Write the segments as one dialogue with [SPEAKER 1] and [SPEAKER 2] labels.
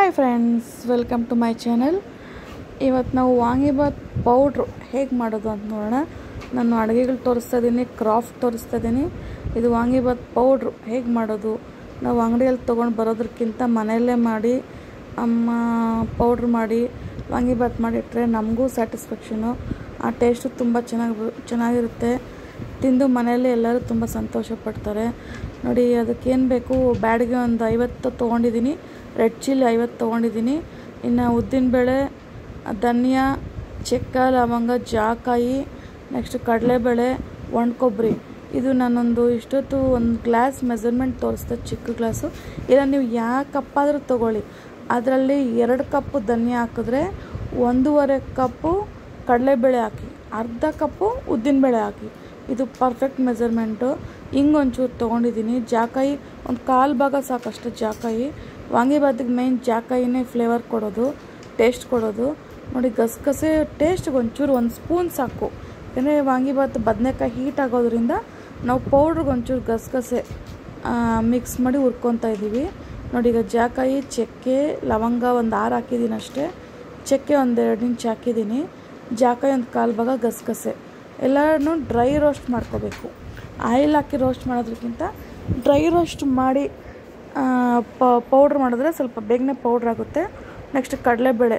[SPEAKER 1] Hi friends, welcome to my channel. ಇವತ್ತು ನಾವು vangibath powder ಹೇಗೆ ಮಾಡೋದು ಅಂತ ನೋಡೋಣ. ನಾನು ಅಡುಗೆಗಳು ತೋರಿಸ್ತಾ ಇದ್ದೀನಿ, ಕ್ರಾಫ್ಟ್ ತೋರಿಸ್ತಾ ಇದ್ದೀನಿ. ಇದು ವಾಂಗಿಬಾತ್ ಪೌಡ್ರು ಹೇಗೆ ಮಾಡೋದು, ನಾವು ಅಂಗಡಿಯಲ್ಲಿ ತೊಗೊಂಡು ಬರೋದಕ್ಕಿಂತ ಮನೆಯಲ್ಲೇ ಮಾಡಿ ಅಮ್ಮ ಪೌಡ್ರ್ ಮಾಡಿ ವಾಂಗಿಬಾತ್ ಮಾಡಿಟ್ರೆ ನಮಗೂ ಸ್ಯಾಟಿಸ್ಫ್ಯಾಕ್ಷನು. ಆ ಟೇಸ್ಟು ತುಂಬ ಚೆನ್ನಾಗಿರುತ್ತೆ. ತಿಂದು ಮನೆಯಲ್ಲೇ ಎಲ್ಲರೂ ತುಂಬ ಸಂತೋಷ ಪಡ್ತಾರೆ. ನೋಡಿ, ಅದಕ್ಕೇನು ಬೇಕು, ಬ್ಯಾಡಿಗೆ ಒಂದು 50 ತೊಗೊಂಡಿದ್ದೀನಿ, ರೆಡ್ ಚಿಲ್ಲಿ 50 ತೊಗೊಂಡಿದ್ದೀನಿ. ಇನ್ನು ಉದ್ದಿನಬೇಳೆ, ಧನಿಯಾ, ಚಕ್ಕೆ, ಲವಂಗ, ಜಾಕಾಯಿ, ನೆಕ್ಸ್ಟ್ ಕಡಲೆಬೇಳೆ, ಒಣ ಕೊಬ್ಬರಿ. ಇದು ನಾನೊಂದು ಇಷ್ಟೊತ್ತು ಒಂದು ಗ್ಲಾಸ್ ಮೆಜರ್ಮೆಂಟ್ ತೋರಿಸ್ದೆ, ಚಿಕ್ಕ ಗ್ಲಾಸು. ಇಲ್ಲ ನೀವು ಯಾವ ಕಪ್ಪಾದರೂ ತೊಗೊಳ್ಳಿ. ಅದರಲ್ಲಿ 2 ಕಪ್ಪು ಧನಿಯಾ ಹಾಕಿದ್ರೆ 1.5 ಕಪ್ಪು ಕಡಲೆಬೇಳೆ ಹಾಕಿ, ಅರ್ಧ ಕಪ್ಪು ಉದ್ದಿನಬೇಳೆ ಹಾಕಿ. ಇದು ಪರ್ಫೆಕ್ಟ್ ಮೆಜರ್ಮೆಂಟು. ಹಿಂಗೆ ಒಂಚೂರು ತೊಗೊಂಡಿದ್ದೀನಿ. ಜಾಕಾಯಿ ಒಂದು 1/4 ಭಾಗ ಸಾಕಷ್ಟು ಜಾಕಾಯಿ. ವಾಂಗಿಬಾತಿಗೆ ಮೇಯ್ನ್ ಜಾಕಾಯಿನೇ ಫ್ಲೇವರ್ ಕೊಡೋದು, ಟೇಸ್ಟ್ ಕೊಡೋದು. ನೋಡಿ, ಗಸಗಸೆ ಟೇಸ್ಟ್ಗೆ ಒಂಚೂರು 1 ಸ್ಪೂನ್ ಸಾಕು. ಯಾಕಂದರೆ ವಾಂಗಿಬಾತ್ ಬದನೆಕಾಯಿ ಹೀಟ್ ಆಗೋದ್ರಿಂದ ನಾವು ಪೌಡ್ರಿಗೆ ಒಂಚೂರು ಗಸಗಸೆ ಮಿಕ್ಸ್ ಮಾಡಿ ಹುರ್ಕೊತಾ ಇದ್ದೀವಿ. ನೋಡಿ, ಈಗ ಜಾಕಾಯಿ, ಚಕ್ಕೆ, ಲವಂಗ ಒಂದು 6 ಹಾಕಿದ್ದೀನಿ ಅಷ್ಟೇ. ಚಕ್ಕೆ ಒಂದು 2 ಇಂಚ್ ಹಾಕಿದ್ದೀನಿ. ಜಾಕಾಯಿ ಒಂದು 1/4 ಭಾಗ, ಗಸಗಸೆ ಎಲ್ಲನೂ ಡ್ರೈ ರೋಸ್ಟ್ ಮಾಡ್ಕೋಬೇಕು. ಆಯಿಲ್ ಹಾಕಿ ರೋಸ್ಟ್ ಮಾಡೋದಕ್ಕಿಂತ ಡ್ರೈ ರೋಸ್ಟ್ ಮಾಡಿ ಪೌಡ್ರ್ ಮಾಡಿದ್ರೆ ಸ್ವಲ್ಪ ಬೇಗನೆ ಪೌಡ್ರ್ ಆಗುತ್ತೆ. ನೆಕ್ಸ್ಟ್ ಕಡಲೆಬೇಳೆ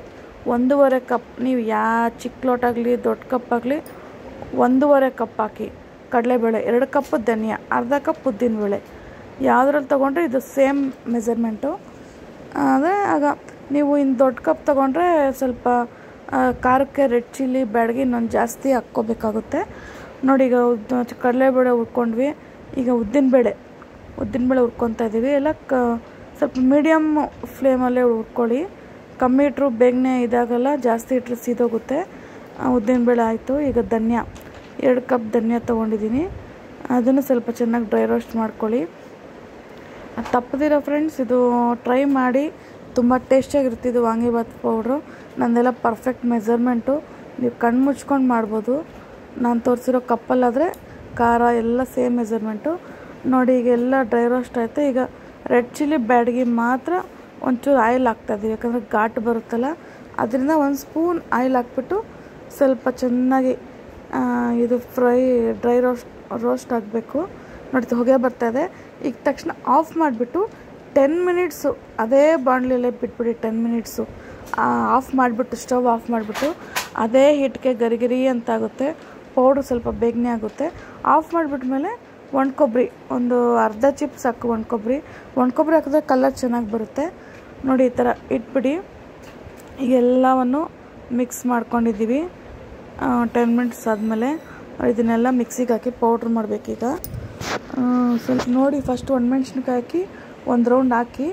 [SPEAKER 1] 1.5 ಕಪ್. ನೀವು ಯಾವ ಚಿಕ್ಕ ಲೋಟ ಆಗಲಿ ದೊಡ್ಡ ಕಪ್ ಆಗಲಿ 1.5 ಕಪ್ ಹಾಕಿ ಕಡಲೆಬೇಳೆ. 2 ಕಪ್ ಧನಿಯಾ, ಅರ್ಧ ಕಪ್ ಉದ್ದಿನಬೇಳೆ. ಯಾವುದ್ರಲ್ಲಿ ತೊಗೊಂಡ್ರೆ ಇದು ಸೇಮ್ ಮೆಜರ್ಮೆಂಟು. ಆದರೆ ಆಗ ನೀವು ಇನ್ನು ದೊಡ್ಡ ಕಪ್ ತೊಗೊಂಡ್ರೆ ಸ್ವಲ್ಪ ಖಾರಕ್ಕೆ ರೆಡ್ ಚಿಲ್ಲಿ ಬ್ಯಾಡಗಿ ಇನ್ನೊಂದು ಜಾಸ್ತಿ ಹಾಕ್ಕೋಬೇಕಾಗುತ್ತೆ. ನೋಡಿ, ಈಗ ಕಡಲೆಬೇಳೆ ಹುರ್ಕೊಂಡ್ವಿ. ಈಗ ಉದ್ದಿನಬೇಳೆ ಹುರ್ಕೊತಾ ಇದ್ದೀವಿ. ಎಲ್ಲ ಸ್ವಲ್ಪ ಮೀಡಿಯಮ್ ಫ್ಲೇಮಲ್ಲೇ ಹುರ್ಕೊಳ್ಳಿ. ಕಮ್ಮಿ ಇಟ್ಟರು ಬೇಗನೆ ಇದಾಗಲ್ಲ, ಜಾಸ್ತಿ ಇಟ್ಟರೆ ಸೀದೋಗುತ್ತೆ. ಉದ್ದಿನಬೇಳೆ ಆಯಿತು. ಈಗ ಧನಿಯಾ 2 ಕಪ್ ಧನಿಯಾ ತೊಗೊಂಡಿದ್ದೀನಿ. ಅದನ್ನು ಸ್ವಲ್ಪ ಚೆನ್ನಾಗಿ ಡ್ರೈ ರೋಸ್ಟ್ ಮಾಡ್ಕೊಳ್ಳಿ. ತಪ್ಪದಿರೋ ಫ್ರೆಂಡ್ಸ್, ಇದು ಟ್ರೈ ಮಾಡಿ, ತುಂಬ ಟೇಸ್ಟಿಯಾಗಿರುತ್ತೆ ಇದು ವಾಂಗಿಬಾತ್ ಪೌಡ್ರು. ನಂದೆಲ್ಲ ಪರ್ಫೆಕ್ಟ್ ಮೆಜರ್ಮೆಂಟು. ನೀವು ಕಣ್ಣು ಮುಚ್ಕೊಂಡು ಮಾಡ್ಬೋದು. ನಾನು ತೋರಿಸಿರೋ ಕಪ್ಪಲ್ಲಾದರೆ ಖಾರ ಎಲ್ಲ ಸೇಮ್ ಮೆಜರ್ಮೆಂಟು. ನೋಡಿ, ಈಗೆಲ್ಲ ಡ್ರೈ ರೋಸ್ಟ್ ಆಯಿತು. ಈಗ ರೆಡ್ ಚಿಲ್ಲಿ ಬ್ಯಾಡಗಿ ಮಾತ್ರ ಒಂಚೂರು ಆಯಿಲ್ ಹಾಕ್ತಾಯಿದ್ದೀವಿ, ಯಾಕಂದರೆ ಘಾಟ್ ಬರುತ್ತಲ್ಲ. ಅದರಿಂದ 1 ಸ್ಪೂನ್ ಆಯಿಲ್ ಹಾಕ್ಬಿಟ್ಟು ಸ್ವಲ್ಪ ಚೆನ್ನಾಗಿ ಇದು ಡ್ರೈ ರೋಸ್ಟ್ ಆಗಬೇಕು. ನೋಡಿ, ಹೊಗೆ ಬರ್ತಾಯಿದೆ. ಈಗ ತಕ್ಷಣ ಆಫ್ ಮಾಡಿಬಿಟ್ಟು 10 ಮಿನಿಟ್ಸು ಅದೇ ಬಾಣಲೆಯಲ್ಲೇ ಬಿಟ್ಬಿಡಿ. 10 ಮಿನಿಟ್ಸು ಆಫ್ ಮಾಡಿಬಿಟ್ಟು, ಸ್ಟವ್ ಆಫ್ ಮಾಡಿಬಿಟ್ಟು ಅದೇ ಹಿಟ್ಟಿಗೆ ಗರಿ ಅಂತಾಗುತ್ತೆ. ಪೌಡ್ರು ಸ್ವಲ್ಪ ಬೇಗನೆ ಆಗುತ್ತೆ. ಆಫ್ ಮಾಡಿಬಿಟ್ಮೇಲೆ ಒಣ ಕೊಬ್ಬರಿ ಒಂದು ಅರ್ಧ ಚಿಪ್ ಸಾಕು. ಒಣ ಕೊಬ್ಬರಿ ಹಾಕಿದ್ರೆ ಕಲರ್ ಚೆನ್ನಾಗಿ ಬರುತ್ತೆ. ನೋಡಿ, ಈ ಥರ ಇಟ್ಬಿಡಿ. ಎಲ್ಲವನ್ನು ಮಿಕ್ಸ್ ಮಾಡ್ಕೊಂಡಿದ್ದೀವಿ. 10 ಮಿನಿಟ್ಸ್ ಆದಮೇಲೆ ಇದನ್ನೆಲ್ಲ ಮಿಕ್ಸಿಗೆ ಹಾಕಿ ಪೌಡ್ರ್ ಮಾಡಬೇಕೀಗ. ಸ್ವಲ್ಪ ನೋಡಿ, ಫಸ್ಟ್ ಒಣಮೆಣ್ಸಿನ್ಕಾಯಿ ಹಾಕಿ 1 ರೌಂಡ್ ಹಾಕಿ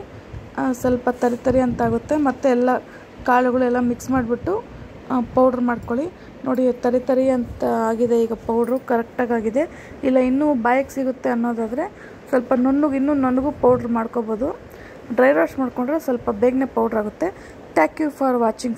[SPEAKER 1] ಸ್ವಲ್ಪ ತರಿ ಅಂತಾಗುತ್ತೆ. ಮತ್ತು ಎಲ್ಲ ಕಾಳುಗಳೆಲ್ಲ ಮಿಕ್ಸ್ ಮಾಡಿಬಿಟ್ಟು ಪೌಡ್ರ್ ಮಾಡ್ಕೊಳ್ಳಿ. ನೋಡಿ, ತರಿ ಅಂತ ಆಗಿದೆ ಈಗ ಪೌಡ್ರು, ಕರೆಕ್ಟಾಗಿ ಆಗಿದೆ. ಇಲ್ಲ ಇನ್ನೂ ಬಾಯಿಗೆ ಸಿಗುತ್ತೆ ಅನ್ನೋದಾದರೆ ಸ್ವಲ್ಪ ಇನ್ನೂ ನುಣ್ಣಗೂ ಪೌಡ್ರ್ ಮಾಡ್ಕೋಬೋದು. ಡ್ರೈ ರೋಸ್ಟ್ ಮಾಡಿಕೊಂಡ್ರೆ ಸ್ವಲ್ಪ ಬೇಗನೆ ಪೌಡ್ರ್ ಆಗುತ್ತೆ. Thank you for watching.